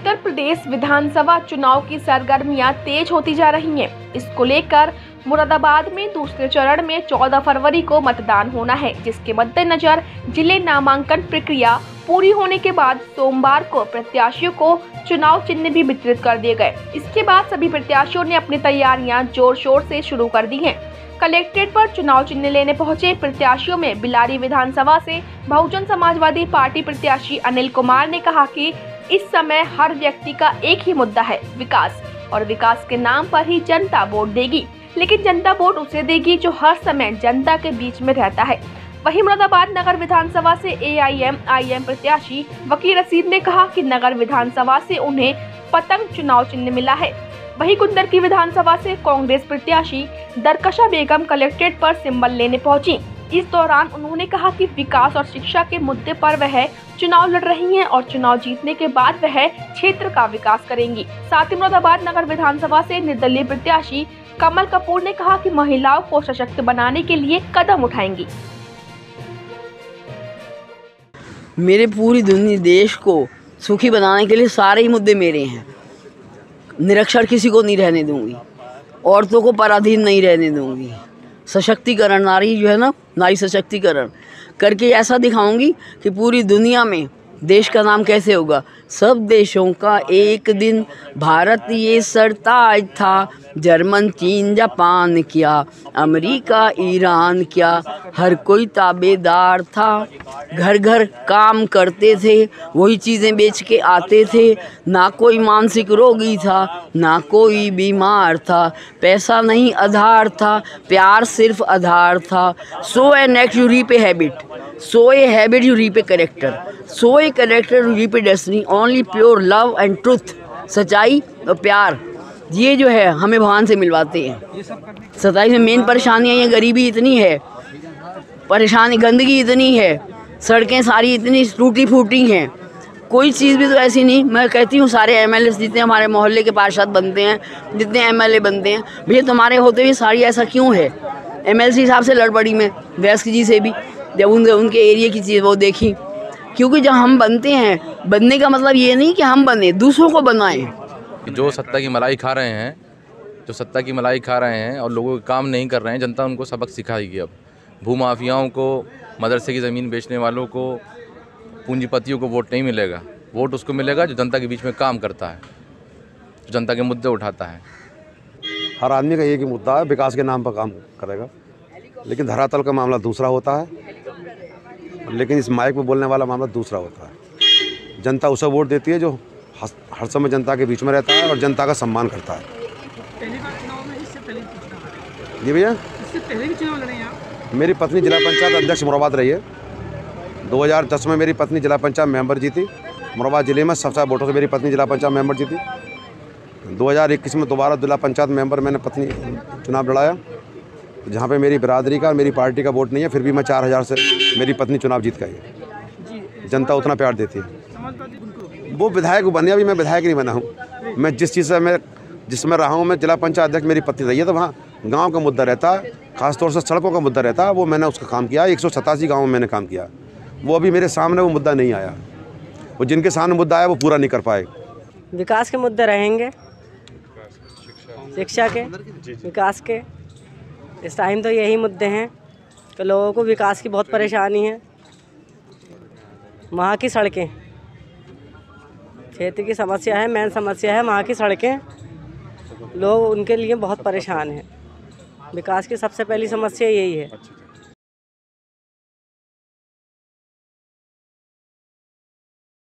उत्तर प्रदेश विधानसभा चुनाव की सरगर्मियां तेज होती जा रही हैं। इसको लेकर मुरादाबाद में दूसरे चरण में 14 फरवरी को मतदान होना है, जिसके मद्देनजर जिले नामांकन प्रक्रिया पूरी होने के बाद सोमवार को प्रत्याशियों को चुनाव चिन्ह भी वितरित कर दिए गए। इसके बाद सभी प्रत्याशियों ने अपनी तैयारियां जोर शोर से शुरू कर दी हैं। कलेक्ट्रेट पर चुनाव चिन्ह लेने पहुंचे प्रत्याशियों में बिलारी विधानसभा से बहुजन समाजवादी पार्टी प्रत्याशी अनिल कुमार ने कहा कि इस समय हर व्यक्ति का एक ही मुद्दा है, विकास, और विकास के नाम पर ही जनता वोट देगी, लेकिन जनता वोट उसे देगी जो हर समय जनता के बीच में रहता है। वहीं मुरादाबाद नगर विधानसभा से AIM प्रत्याशी वकील रशीद ने कहा कि नगर विधानसभा से उन्हें पतंग चुनाव चिन्ह मिला है। वहीं कुंदर की विधानसभा से कांग्रेस प्रत्याशी दरकशा बेगम कलेक्ट्रेट पर सिंबल लेने पहुंची। इस दौरान उन्होंने कहा कि विकास और शिक्षा के मुद्दे पर वह चुनाव लड़ रही हैं और चुनाव जीतने के बाद वह क्षेत्र का विकास करेंगी। साथ ही मुरादाबाद नगर विधानसभा से निर्दलीय प्रत्याशी कमल कपूर ने कहा कि महिलाओं को सशक्त बनाने के लिए कदम उठाएंगी। मेरे पूरी दुनिया देश को सुखी बनाने के लिए सारे ही मुद्दे मेरे हैं। निरक्षर किसी को नहीं रहने दूंगी, औरतों को पराधीन नहीं रहने दूंगी, सशक्तिकरण, नारी जो है ना, नारी सशक्तिकरण करके ऐसा दिखाऊंगी कि पूरी दुनिया में देश का नाम कैसे होगा। सब देशों का एक दिन भारत ये सरताज था, जर्मन, चीन, जापान क्या, अमेरिका, ईरान क्या, हर कोई ताबेदार था। घर घर काम करते थे, वही चीज़ें बेच के आते थे। ना कोई मानसिक रोगी था, ना कोई बीमार था। पैसा नहीं आधार था, प्यार सिर्फ आधार था। Sow a next you reap a habit, sow a habit you reap a character, sow a character you reap a destiny. Only pure love and truth, सच्चाई और प्यार, ये जो है हमें भगवान से मिलवाते हैं। सच्चाई में मेन परेशानियाँ ये गरीबी इतनी है, परेशानी गंदगी इतनी है, सड़कें सारी इतनी टूटी फूटी हैं, कोई चीज़ भी तो ऐसी नहीं। मैं कहती हूँ सारे MLA जितने हमारे मोहल्ले के पार्षद बनते हैं, जितने MLA बनते हैं, भैया तुम्हारे होते हुए सारी ऐसा क्यों है। MLC साहब से लड़ पड़ी मैं, वैस्क जी से भी, जब उनके एरिया की चीज़ वो देखी। क्योंकि जब हम बनते हैं, बनने का मतलब ये नहीं कि हम बने, दूसरों को बनाएं। जो सत्ता की मलाई खा रहे हैं, जो सत्ता की मलाई खा रहे हैं और लोगों के काम नहीं कर रहे हैं, जनता उनको सबक सिखाएगी। अब भूमाफियाओं को, मदरसे की ज़मीन बेचने वालों को, पूंजीपतियों को वोट नहीं मिलेगा। वोट उसको मिलेगा जो जनता के बीच में काम करता है, जो जनता के मुद्दे उठाता है। हर आदमी का एक ही मुद्दा है, विकास के नाम पर काम करेगा, लेकिन धरातल का मामला दूसरा होता है, लेकिन इस माइक में बोलने वाला मामला दूसरा होता है। जनता उसे वोट देती है जो हर समय जनता के बीच में रहता है और जनता का सम्मान करता है। जी भैया, इससे पहले भी चुनाव लड़े आप? मेरी पत्नी जिला पंचायत अध्यक्ष मुरादाबाद रही है। 2010 में मेरी पत्नी जिला पंचायत मेंबर जीती। मुरादाबाद जिले में सबसे ज़्यादा वोटों से मेरी पत्नी जिला पंचायत मेंबर जीती। 2021 में दोबारा जिला पंचायत मेंबर मैंने पत्नी चुनाव लड़ाया, जहाँ पे मेरी बिरादरी का, मेरी पार्टी का वोट नहीं है, फिर भी मैं 4000 से मेरी पत्नी चुनाव जीत गई है। जनता उतना प्यार देती है। वो विधायक बने, अभी मैं विधायक नहीं बना हूँ। मैं जिस चीज़ से जिसमें रहा हूँ, मैं जिला पंचायत अध्यक्ष मेरी पत्नी रही है, तो वहाँ गांव का मुद्दा रहता है, खासतौर से सड़कों का मुद्दा रहता है। वो मैंने उसका काम किया, 187 गाँव में मैंने काम किया। वो अभी मेरे सामने वो मुद्दा नहीं आया, वो जिनके सामने मुद्दा आया वो पूरा नहीं कर पाए। विकास के मुद्दे रहेंगे, शिक्षा के, विकास के। इस टाइम तो यही मुद्दे हैं कि लोगों को विकास की बहुत परेशानी है। वहाँ की सड़कें क्षेत्र की समस्या है, मेन समस्या है वहाँ की सड़कें। लोग उनके लिए बहुत परेशान हैं। विकास की सबसे पहली समस्या यही है।